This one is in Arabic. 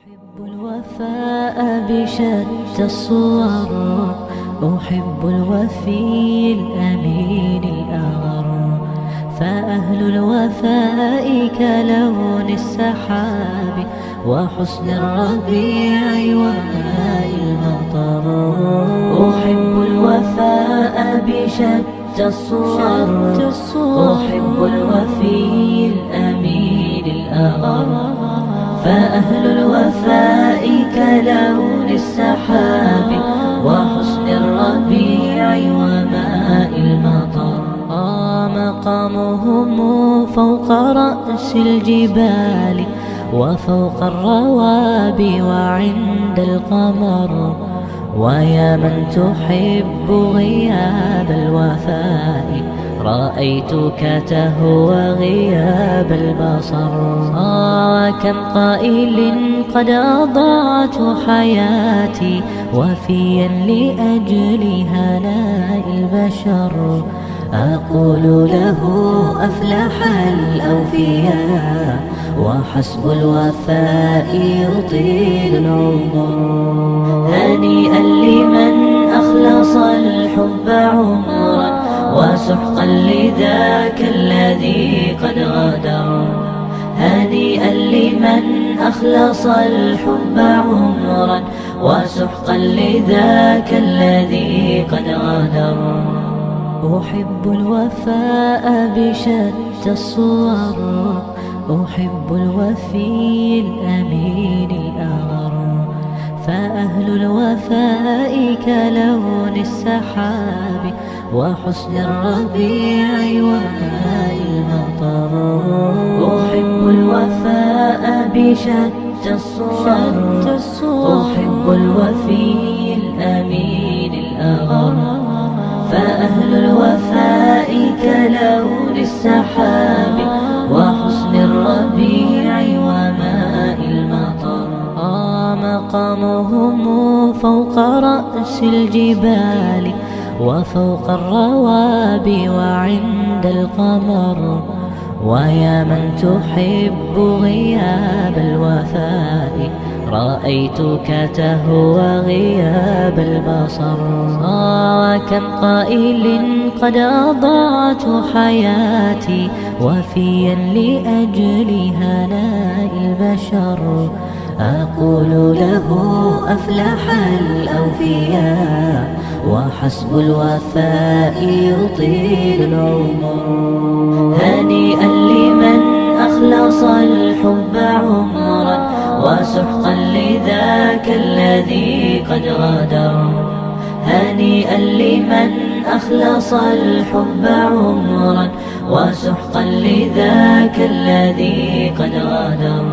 أحب الوفاء بشتى الصور، أحب الوفي الأمين الأغر، فأهل الوفاء كلون السحاب وحسن الربيع وماء المطر. أحب الوفاء بشتى الصور، أحب الوفي الأمين الأغر، فأهل الوفاء كلون السحاب وحسن الربيع وماء المطر. مقامهم فوق رأس الجبال وفوق الروابي وعند القمر، ويا من تحب غياب الوفاء رأيتك تهوى غياب البصر. كم قائل قد أضعت حياتي وفيا لأجل هناء البشر، أقول له أفلح الأوفياء وحسب الوفاء يطيل العمر. هنيئا لمن أخلص الحب عمرا وسحقا لذاك الذي قد غادر. هنيئا لمن أخلص الحب عمرا وسحقا لذاك الذي قد غادر. أحب الوفاء بشتى الصور، أحب الوفي الأمين الأغر، فأهل الوفاء كلون السحاب وحسن الربيع وماء المطر. أحب الوفاء بشتى الصور، أحب الوفي الأمين الأغر، فأهل الوفاء كلون السحاب وحسن الربيع وماء المطر. مقامهم فوق رأس الجبال وفوق الروابي وعند القمر، ويا من تحب غياب الوفاء رأيتك تهوى غياب البصر. كم قائل قد أضعت حياتي وفيا لأجل هناء البشر، أقول له أفلح الأوفياء وحسب الوفاء يطيل العمر. هنيئا لمن أخلص الحب عمرا وسحقا لذاك الذي قد غادر. هنيئا لمن أخلص الحب عمرا وسحقا لذاك الذي قد غادر.